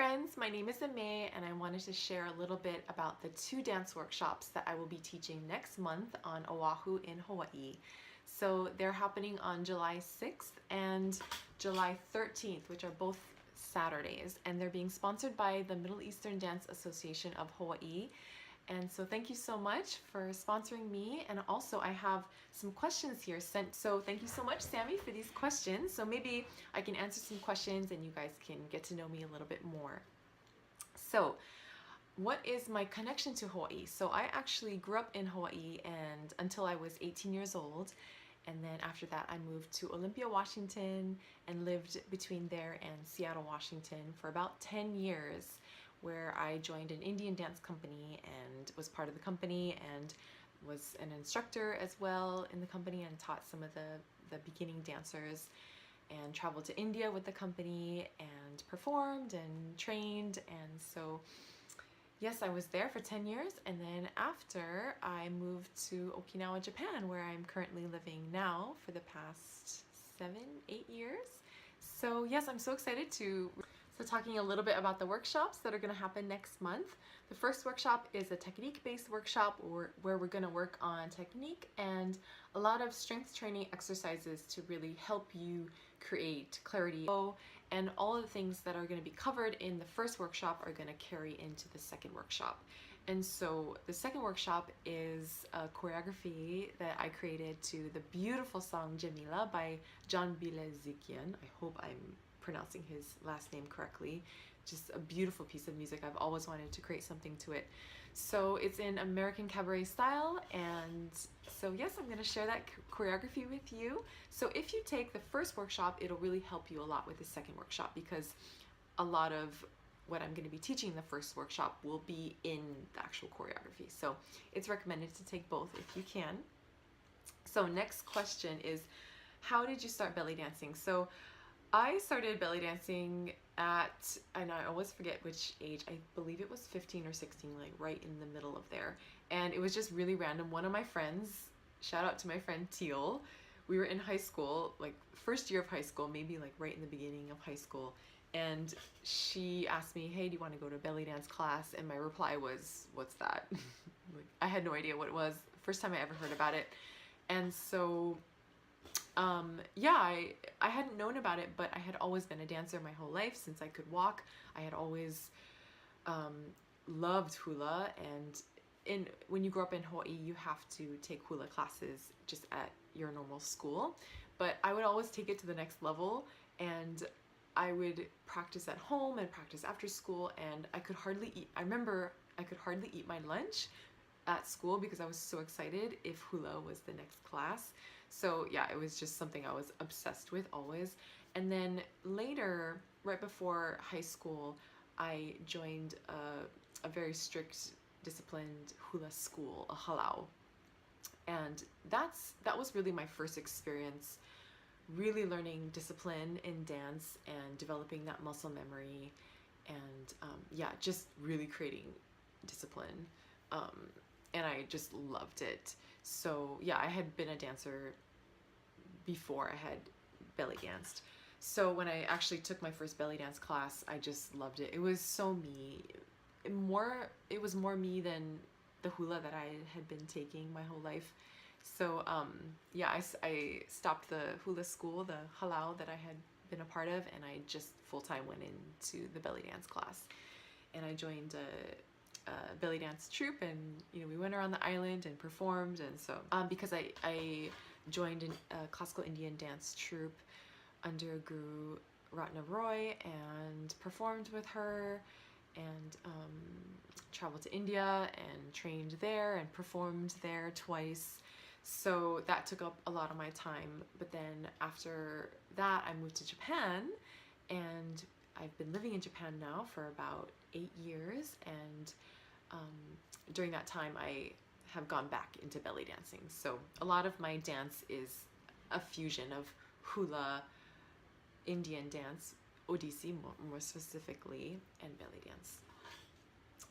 friends, my name is Aimée and I wanted to share a little bit about the 2 dance workshops that I will be teaching next month on Oahu in Hawaii. So they're happening on July 6th and July 13th, which are both Saturdays, and they're being sponsored by the Middle Eastern Dance Association of Hawaii. And so thank you so much for sponsoring me. And also I have some questions here sent. So thank you so much, Sammy, for these questions. So maybe I can answer some questions and you guys can get to know me a little bit more. So what is my connection to Hawaii? So I actually grew up in Hawaii and until I was 18 years old. And then after that, I moved to Olympia, Washington and lived between there and Seattle, Washington for about 10 years, where I joined an Indian dance company and was part of the company and was an instructor as well in the company and taught some of the beginning dancers, and traveled to India with the company and performed and trained. And so yes, I was there for 10 years, and then after I moved to Okinawa, Japan, where I'm currently living now for the past 7-8 years. So yes, I'm so excited to talking a little bit about the workshops that are going to happen next month. The first workshop is a technique-based workshop where we're going to work on technique and a lot of strength training exercises to really help you create clarity. And all of the things that are going to be covered in the first workshop are going to carry into the second workshop. And so the second workshop is a choreography that I created to the beautiful song Jamila by John Bilezikian. I hope I'm pronouncing his last name correctly. Just a beautiful piece of music. I've always wanted to create something to it. So it's in American cabaret style, and so yes, I'm going to share that choreography with you. So if you take the first workshop, it'll really help you a lot with the second workshop, because a lot of what I'm going to be teaching in the first workshop will be in the actual choreography. So it's recommended to take both if you can. So next question is, how did you start belly dancing? So I started belly dancing at, and I always forget which age, I believe it was 15 or 16, like right in the middle of there. And it was just really random. One of my friends, shout out to my friend Teal, we were in high school, like first year of high school, maybe like right in the beginning of high school. And she asked me, hey, do you want to go to a belly dance class? And my reply was, what's that? Like, I had no idea what it was. First time I ever heard about it. And so yeah, I hadn't known about it, but I had always been a dancer my whole life since I could walk. I had always loved hula, and when you grow up in Hawaii, you have to take hula classes just at your normal school. But I would always take it to the next level, and I would practice at home and practice after school, and I could hardly eat. I remember I could hardly eat my lunch at school because I was so excited if hula was the next class. So yeah, it was just something I was obsessed with always. And then later, right before high school, I joined a very strict, disciplined hula school, a halau. And that was really my first experience really learning discipline in dance and developing that muscle memory, and yeah, just really creating discipline. And I just loved it. So yeah, I had been a dancer before I had belly danced. So when I actually took my first belly dance class, I just loved it. It was so me. It was more me than the hula that I had been taking my whole life. So yeah, I stopped the hula school, the halau that I had been a part of, and I just full-time went into the belly dance class. And I joined a belly dance troupe, and you know, we went around the island and performed. And so because I joined a classical Indian dance troupe under Guru Ratna Roy and performed with her, and traveled to India and trained there and performed there twice. So that took up a lot of my time. But then after that, I moved to Japan, and I've been living in Japan now for about 8 years, and during that time I have gone back into belly dancing. So a lot of my dance is a fusion of hula, Indian dance, Odissi more specifically, and belly dance.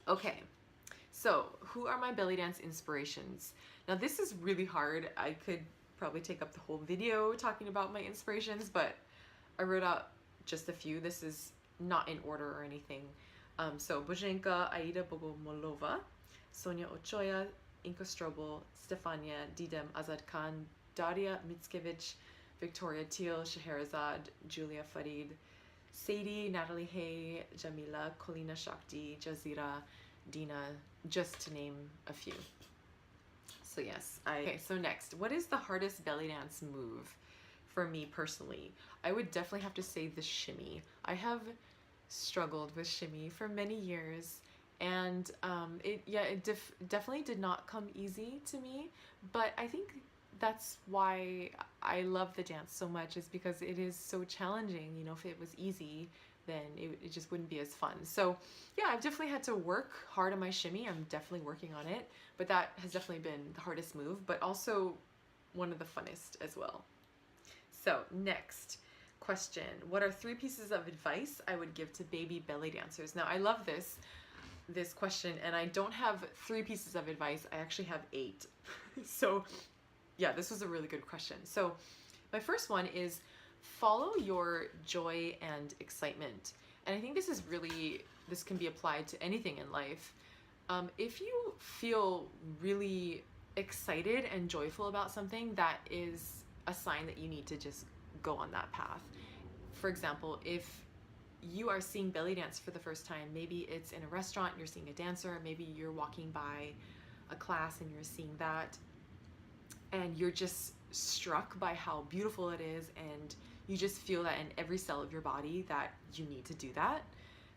Okay, so who are my belly dance inspirations? Now this is really hard. I could probably take up the whole video talking about my inspirations, but I wrote out just a few. This is not in order or anything. So Boženka, Aida Bogomolova, Sonia Ochoa, Inka Strobel, Stefania Didem Azad Khan, Daria Mickiewicz, Victoria Teal, Scheherazade, Julia Farid, Sadie, Natalie Hay, Jamila, Colina Shakti, Jazira, Dina, just to name a few. So yes, okay, so next, what is the hardest belly dance move for me personally? I would definitely have to say the shimmy. I have struggled with shimmy for many years, and it definitely did not come easy to me, but I think that's why I love the dance so much, is because it is so challenging. You know, if it was easy, then it just wouldn't be as fun. So yeah, I've definitely had to work hard on my shimmy. I'm definitely working on it, but that has definitely been the hardest move, but also one of the funnest as well. So next question, what are 3 pieces of advice I would give to baby belly dancers? Now I love this question, and I don't have 3 pieces of advice, I actually have 8. So yeah, this was a really good question. So my first one is follow your joy and excitement. And I think this can be applied to anything in life. If you feel really excited and joyful about something, that is a sign that you need to just go on that path. For example, if you are seeing belly dance for the first time, maybe it's in a restaurant, you're seeing a dancer, maybe you're walking by a class and you're seeing that, and you're just struck by how beautiful it is, and you just feel that in every cell of your body that you need to do that,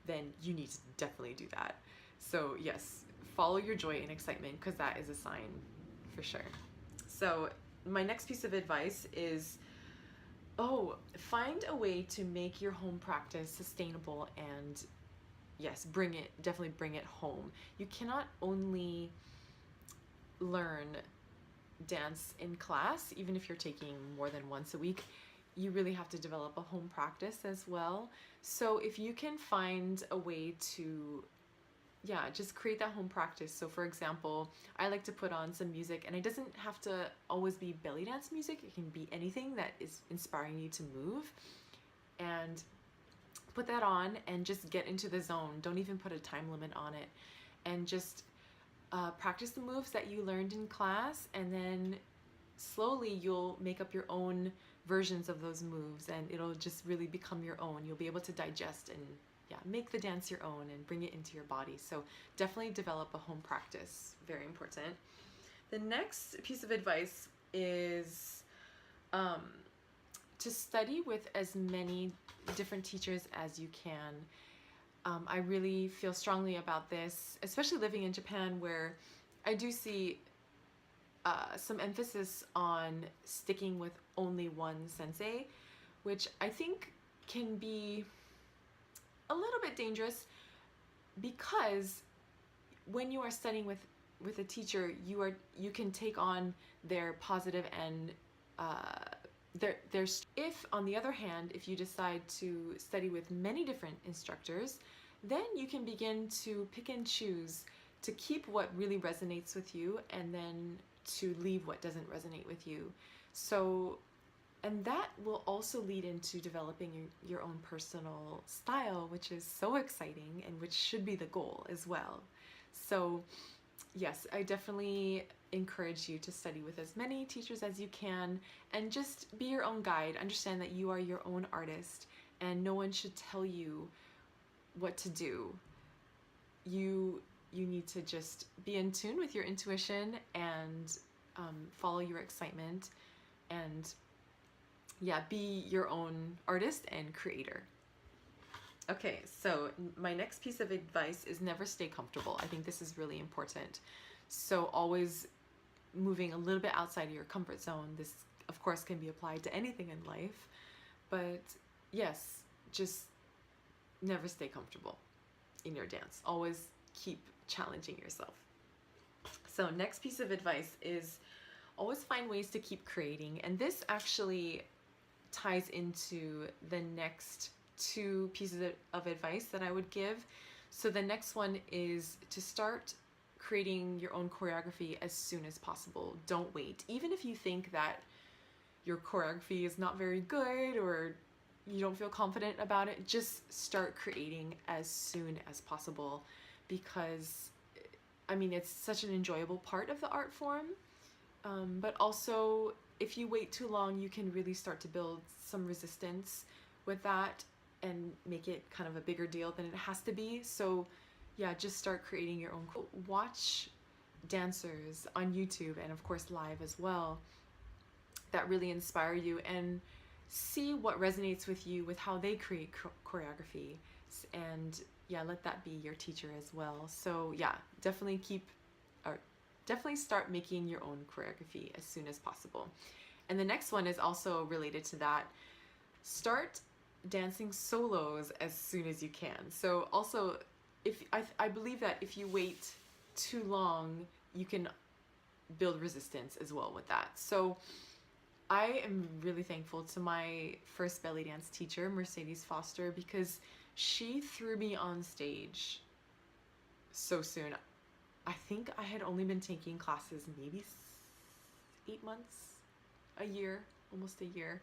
then you need to definitely do that. So yes, follow your joy and excitement, because that is a sign for sure. So my next piece of advice is, find a way to make your home practice sustainable, and yes, definitely bring it home. You cannot only learn dance in class, even if you're taking more than once a week. You really have to develop a home practice as well. So if you can find a way to just create that home practice. So for example, I like to put on some music, and it doesn't have to always be belly dance music. It can be anything that is inspiring you to move, and put that on and just get into the zone. Don't even put a time limit on it, and just practice the moves that you learned in class, and then slowly you'll make up your own versions of those moves, and it'll just really become your own. You'll be able to digest and make the dance your own and bring it into your body. So definitely develop a home practice. Very important. The next piece of advice is to study with as many different teachers as you can. I really feel strongly about this, especially living in Japan, where I do see some emphasis on sticking with only one sensei, which I think can be a little bit dangerous, because when you are studying with a teacher, you can take on their positive and if on the other hand, if you decide to study with many different instructors, then you can begin to pick and choose, to keep what really resonates with you, and then to leave what doesn't resonate with you. So, and that will also lead into developing your own personal style, which is so exciting, and which should be the goal as well. So yes, I definitely encourage you to study with as many teachers as you can, and just be your own guide. Understand that you are your own artist, and no one should tell you what to do. You need to just be in tune with your intuition, and follow your excitement, and be your own artist and creator. Okay, so my next piece of advice is never stay comfortable. I think this is really important. So always moving a little bit outside of your comfort zone. This, of course, can be applied to anything in life, but yes, just never stay comfortable in your dance. Always keep challenging yourself. So next piece of advice is always find ways to keep creating, and this actually ties into the next 2 pieces of advice that I would give. So the next one is to start creating your own choreography as soon as possible. Don't wait. Even if you think that your choreography is not very good, or you don't feel confident about it, just start creating as soon as possible, because I mean, it's such an enjoyable part of the art form. But also, if you wait too long, you can really start to build some resistance with that and make it kind of a bigger deal than it has to be. So yeah, just start creating your own. Watch dancers on YouTube and of course live as well that really inspire you, and see what resonates with you with how they create choreography, and yeah, let that be your teacher as well. So yeah, definitely definitely start making your own choreography as soon as possible. And the next one is also related to that. Start dancing solos as soon as you can. So also, if I believe that if you wait too long, you can build resistance as well with that. So I am really thankful to my first belly dance teacher, Mercedes Foster, because she threw me on stage so soon. I think I had only been taking classes maybe 8 months, a year, almost a year.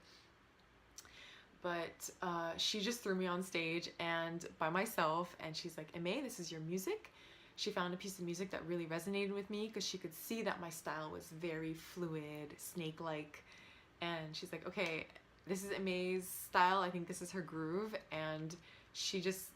But she just threw me on stage and by myself, and she's like, Aimée, this is your music. She found a piece of music that really resonated with me because she could see that my style was very fluid, snake-like. And she's like, okay, this is Aimée's style. I think this is her groove. And she just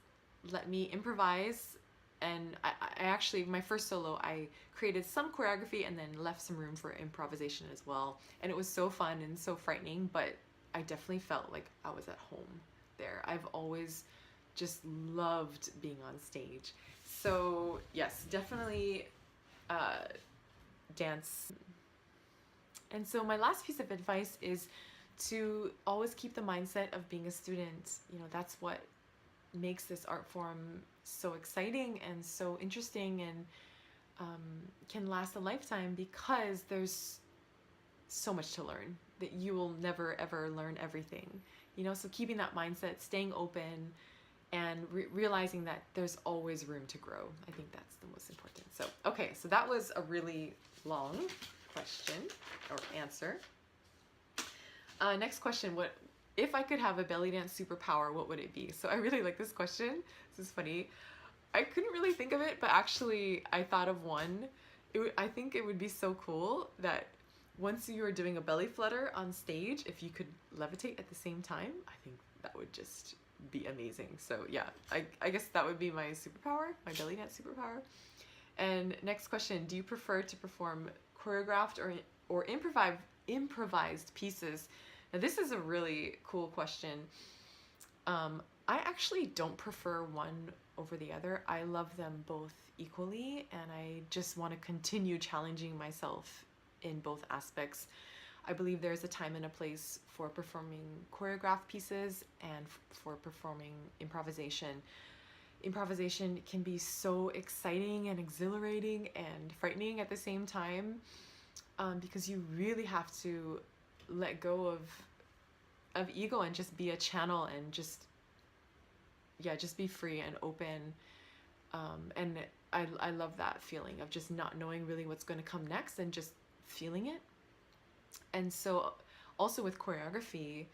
let me improvise. And I actually, my first solo, I created some choreography and then left some room for improvisation as well. And it was so fun and so frightening, but I definitely felt like I was at home there. I've always just loved being on stage. So yes, definitely dance. And so my last piece of advice is to always keep the mindset of being a student. You know, that's what makes this art form so exciting and so interesting, and can last a lifetime, because there's so much to learn that you will never ever learn everything. You know, so keeping that mindset, staying open, and realizing that there's always room to grow. I think that's the most important. So, okay, so that was a really long question or answer. Next question, what if I could have a belly dance superpower, what would it be? So I really like this question. This is funny. I couldn't really think of it, but actually I thought of one. I think it would be so cool that once you are doing a belly flutter on stage, if you could levitate at the same time, I think that would just be amazing. So yeah, I guess that would be my superpower, my belly dance superpower. And next question, do you prefer to perform choreographed or improvised pieces? Now this is a really cool question. I actually don't prefer one over the other. I love them both equally, and I just want to continue challenging myself in both aspects. I believe there's a time and a place for performing choreographed pieces and for performing improvisation. Improvisation can be so exciting and exhilarating and frightening at the same time, because you really have to let go of ego and just be a channel and just be free and open. And I love that feeling of just not knowing really what's going to come next and just feeling it. And so also with choreography,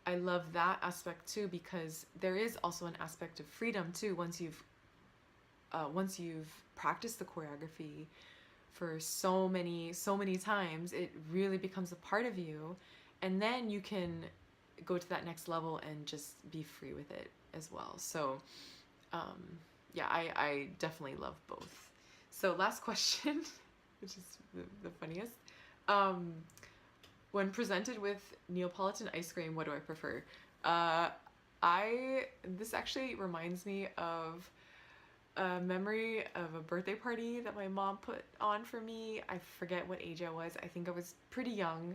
I love that aspect too, because there is also an aspect of freedom too. Once you've practiced the choreography for so many times, it really becomes a part of you, and then you can go to that next level and just be free with it as well. So yeah, I definitely love both. So last question, which is the funniest. When presented with Neapolitan ice cream, what do I prefer? This actually reminds me of a memory of a birthday party that my mom put on for me. I forget what age I was. I think I was pretty young,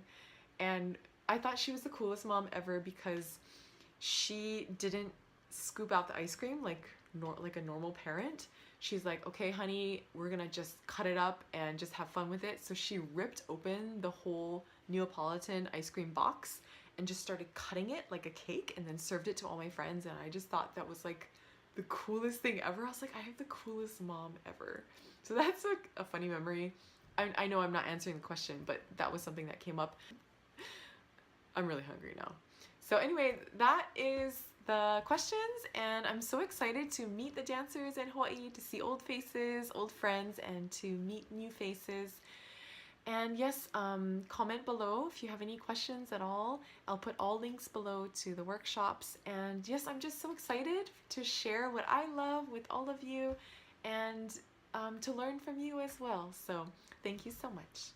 and I thought she was the coolest mom ever because she didn't scoop out the ice cream like a normal parent. She's like, okay, honey, we're gonna just cut it up and just have fun with it. So she ripped open the whole Neapolitan ice cream box and just started cutting it like a cake and then served it to all my friends. And I just thought that was like the coolest thing ever. I was like, I have the coolest mom ever. So that's like a funny memory. I know I'm not answering the question, but that was something that came up. I'm really hungry now. So anyway, that is the questions, and I'm so excited to meet the dancers in Hawaii, to see old faces, old friends, and to meet new faces. And yes, comment below if you have any questions at all. I'll put all links below to the workshops. And yes, I'm just so excited to share what I love with all of you and to learn from you as well. So thank you so much.